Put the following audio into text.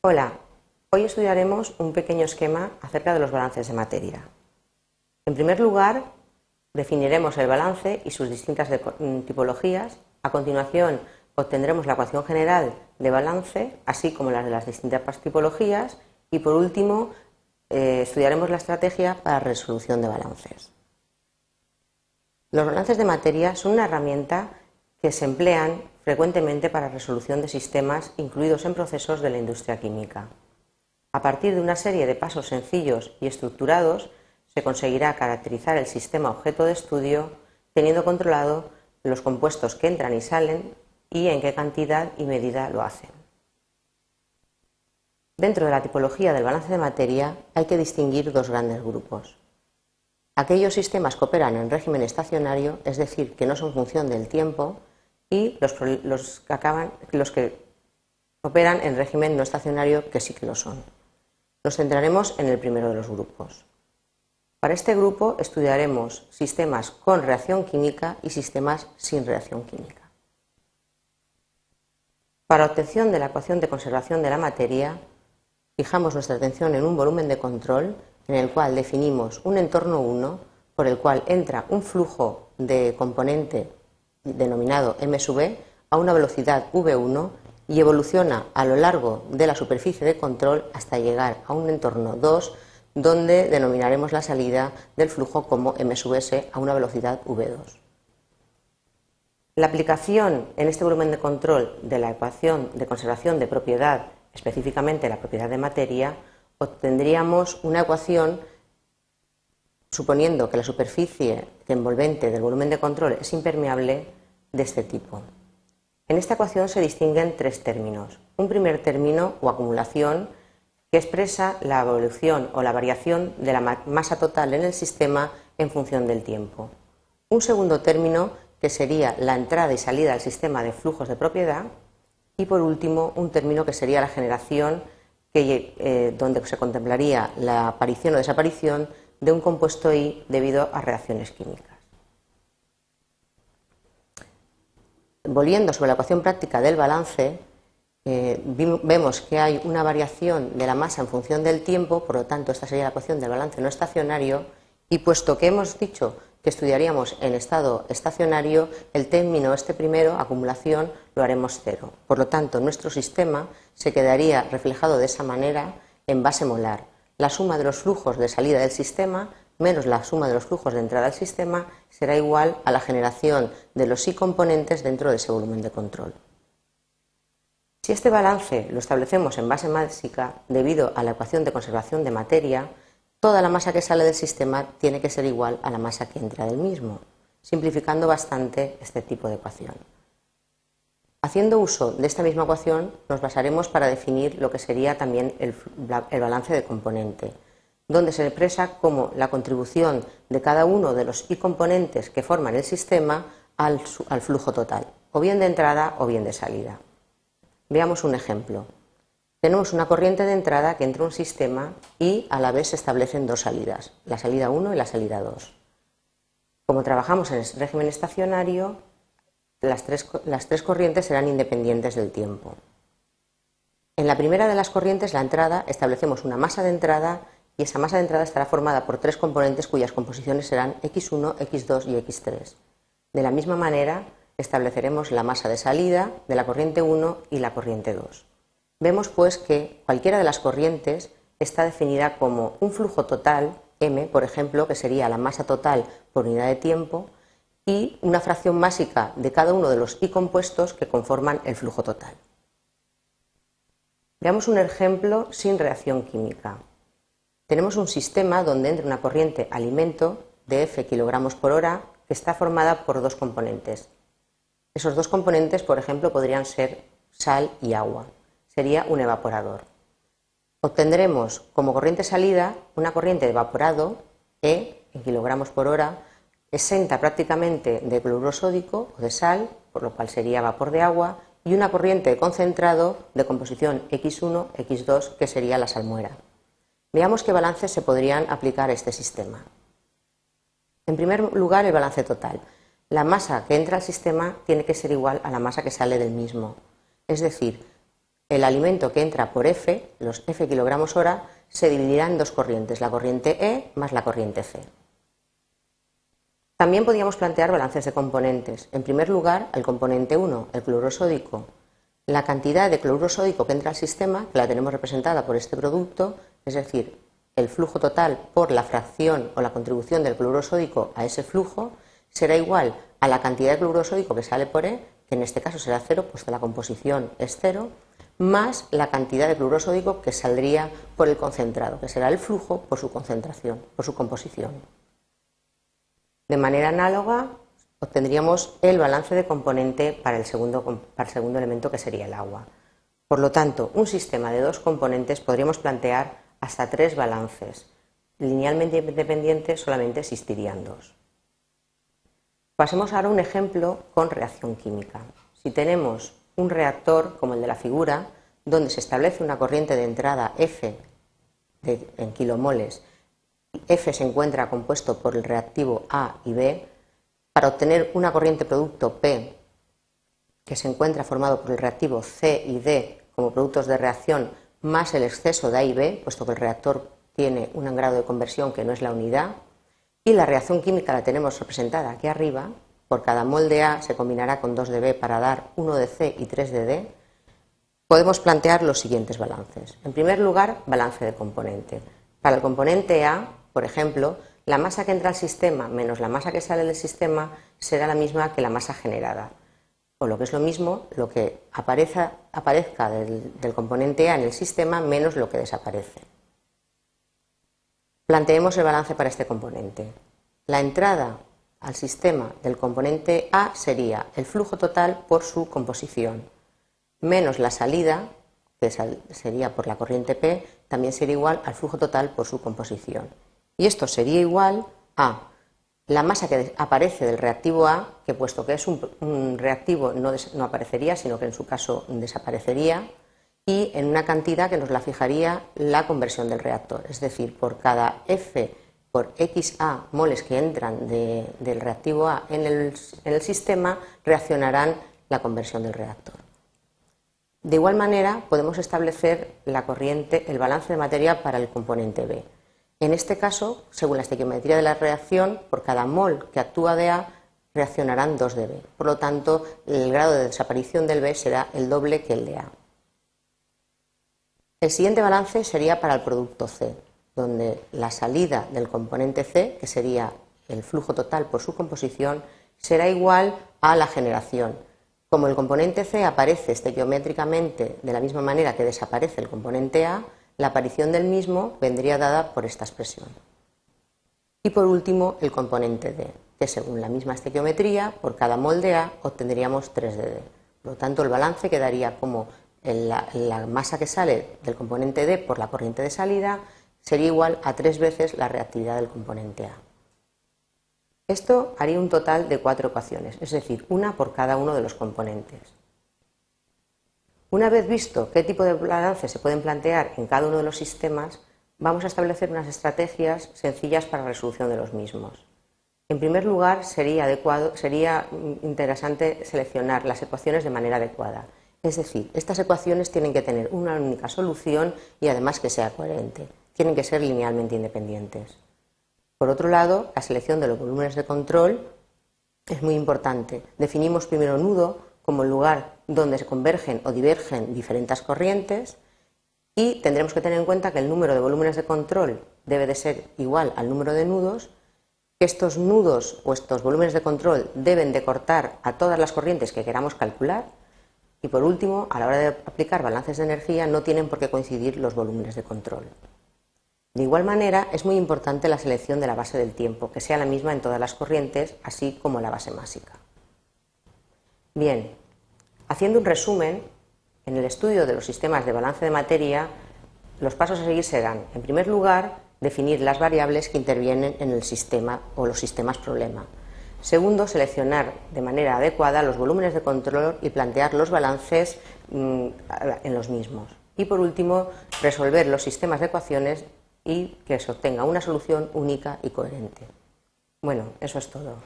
Hola, hoy estudiaremos un pequeño esquema acerca de los balances de materia. En primer lugar, definiremos el balance y sus distintas tipologías. A continuación, obtendremos la ecuación general de balance, así como las de las distintas tipologías. Y por último, estudiaremos la estrategia para resolución de balances. Los balances de materia son una herramienta que se emplean frecuentemente para resolución de sistemas incluidos en procesos de la industria química. A partir de una serie de pasos sencillos y estructurados, se conseguirá caracterizar el sistema objeto de estudio teniendo controlado los compuestos que entran y salen y en qué cantidad y medida lo hacen. Dentro de la tipología del balance de materia hay que distinguir dos grandes grupos. Aquellos sistemas que operan en régimen estacionario, es decir, que no son función del tiempo, y los que operan en régimen no estacionario, que sí que lo son. Nos centraremos en el primero de los grupos. Para este grupo estudiaremos sistemas con reacción química y sistemas sin reacción química. Para obtención de la ecuación de conservación de la materia, fijamos nuestra atención en un volumen de control en el cual definimos un entorno 1 por el cual entra un flujo de componente denominado m sub e a una velocidad v1 y evoluciona a lo largo de la superficie de control hasta llegar a un entorno 2 donde denominaremos la salida del flujo como m sub s a una velocidad v2. La aplicación en este volumen de control de la ecuación de conservación de propiedad, específicamente la propiedad de materia, obtendríamos una ecuación suponiendo que la superficie envolvente del volumen de control es impermeable de este tipo. En esta ecuación se distinguen tres términos. Un primer término o acumulación que expresa la evolución o la variación de la masa total en el sistema en función del tiempo. Un segundo término que sería la entrada y salida del sistema de flujos de propiedad. Y por último, un término que sería la generación, donde se contemplaría la aparición o desaparición de un compuesto I debido a reacciones químicas. Volviendo sobre la ecuación práctica del balance, vemos que hay una variación de la masa en función del tiempo, por lo tanto esta sería la ecuación del balance no estacionario, y puesto que hemos dicho que estudiaríamos en estado estacionario, el término primero, acumulación, lo haremos cero. Por lo tanto, nuestro sistema se quedaría reflejado de esa manera en base molar. La suma de los flujos de salida del sistema menos la suma de los flujos de entrada al sistema será igual a la generación de los I componentes dentro de ese volumen de control. Si este balance lo establecemos en base básica, debido a la ecuación de conservación de materia, toda la masa que sale del sistema tiene que ser igual a la masa que entra del mismo, simplificando bastante este tipo de ecuación. Haciendo uso de esta misma ecuación, nos basaremos para definir lo que sería también el balance de componente, donde se expresa como la contribución de cada uno de los I componentes que forman el sistema al flujo total, o bien de entrada o bien de salida. Veamos un ejemplo. Tenemos una corriente de entrada que entra a un sistema y a la vez se establecen dos salidas, la salida 1 y la salida 2. Como trabajamos en el régimen estacionario, las tres corrientes serán independientes del tiempo. En la primera de las corrientes, la entrada, establecemos una masa de entrada y esa masa de entrada estará formada por tres componentes cuyas composiciones serán X1, X2 y X3. De la misma manera, estableceremos la masa de salida de la corriente 1 y la corriente 2. Vemos pues que cualquiera de las corrientes está definida como un flujo total, M, por ejemplo, que sería la masa total por unidad de tiempo, y una fracción másica de cada uno de los I compuestos que conforman el flujo total. Veamos un ejemplo sin reacción química. Tenemos un sistema donde entra una corriente alimento de F kilogramos por hora que está formada por dos componentes. Esos dos componentes, por ejemplo, podrían ser sal y agua. Sería un evaporador. Obtendremos como corriente salida una corriente de evaporado, E, en kilogramos por hora, exenta prácticamente de cloruro sódico o de sal, por lo cual sería vapor de agua, y una corriente de concentrado de composición X1, X2, que sería la salmuera. Veamos qué balances se podrían aplicar a este sistema. En primer lugar, el balance total. La masa que entra al sistema tiene que ser igual a la masa que sale del mismo. Es decir, El alimento que entra por F, los F kilogramos hora, se dividirá en dos corrientes, la corriente E más la corriente C. También podríamos plantear balances de componentes. En primer lugar, el componente 1, el cloruro sódico. La cantidad de cloruro sódico que entra al sistema, que la tenemos representada por este producto, es decir, el flujo total por la fracción o la contribución del cloruro sódico a ese flujo, será igual a la cantidad de cloruro sódico que sale por E, que en este caso será 0, puesto la composición es 0, más la cantidad de cloruro sódico que saldría por el concentrado, que será el flujo por su concentración, por su composición. De manera análoga, obtendríamos el balance de componente para el segundo elemento, que sería el agua. Por lo tanto, un sistema de dos componentes podríamos plantear hasta 3 balances. Linealmente independientes solamente existirían 2. Pasemos ahora a un ejemplo con reacción química. Si tenemos un reactor como el de la figura, donde se establece una corriente de entrada F en kilomoles, F se encuentra compuesto por el reactivo A y B, para obtener una corriente producto P, que se encuentra formado por el reactivo C y D como productos de reacción, más el exceso de A y B, puesto que el reactor tiene un grado de conversión que no es la unidad, y la reacción química la tenemos representada aquí arriba. Por cada mol de A se combinará con 2 de B para dar 1 de C y 3 de D. Podemos plantear los siguientes balances. En primer lugar, balance de componente. Para el componente A, por ejemplo, la masa que entra al sistema menos la masa que sale del sistema será la misma que la masa generada. O lo que es lo mismo, lo que aparezca del componente A en el sistema menos lo que desaparece. Planteemos el balance para este componente. La entrada al sistema del componente A sería el flujo total por su composición, menos la salida, que sería por la corriente P, también sería igual al flujo total por su composición. Y esto sería igual a la masa que aparece del reactivo A, que puesto que es un reactivo no aparecería, sino que en su caso desaparecería, y en una cantidad que nos la fijaría la conversión del reactor. Es decir, por cada F por XA moles que entran del reactivo A en el sistema, reaccionarán la conversión del reactor. De igual manera, podemos establecer el balance de materia para el componente B. En este caso, según la estequiometría de la reacción, por cada mol que actúa de A, reaccionarán 2 de B. Por lo tanto, el grado de desaparición del B será el doble que el de A. El siguiente balance sería para el producto C, donde la salida del componente C, que sería el flujo total por su composición, será igual a la generación. Como el componente C aparece estequiométricamente de la misma manera que desaparece el componente A, la aparición del mismo vendría dada por esta expresión. Y por último, el componente D, que según la misma estequiometría, por cada mol de A obtendríamos 3 de D. Por lo tanto, el balance quedaría como la masa que sale del componente D por la corriente de salida sería igual a 3 veces la reactividad del componente A. Esto haría un total de 4 ecuaciones, es decir, una por cada uno de los componentes. Una vez visto qué tipo de balances se pueden plantear en cada uno de los sistemas, vamos a establecer unas estrategias sencillas para la resolución de los mismos. En primer lugar, sería interesante seleccionar las ecuaciones de manera adecuada. Es decir, estas ecuaciones tienen que tener una única solución y además que sea coherente. Tienen que ser linealmente independientes. Por otro lado, la selección de los volúmenes de control es muy importante. Definimos primero nudo como el lugar donde se convergen o divergen diferentes corrientes y tendremos que tener en cuenta que el número de volúmenes de control debe de ser igual al número de nudos, que estos nudos o estos volúmenes de control deben de cortar a todas las corrientes que queramos calcular y, por último, a la hora de aplicar balances de energía no tienen por qué coincidir los volúmenes de control. De igual manera, es muy importante la selección de la base del tiempo, que sea la misma en todas las corrientes, así como la base másica. Bien, haciendo un resumen, en el estudio de los sistemas de balance de materia, los pasos a seguir serán, en primer lugar, definir las variables que intervienen en el sistema o los sistemas problema. Segundo, seleccionar de manera adecuada los volúmenes de control y plantear los balances en los mismos. Y por último, resolver los sistemas de ecuaciones y que se obtenga una solución única y coherente. Bueno, eso es todo.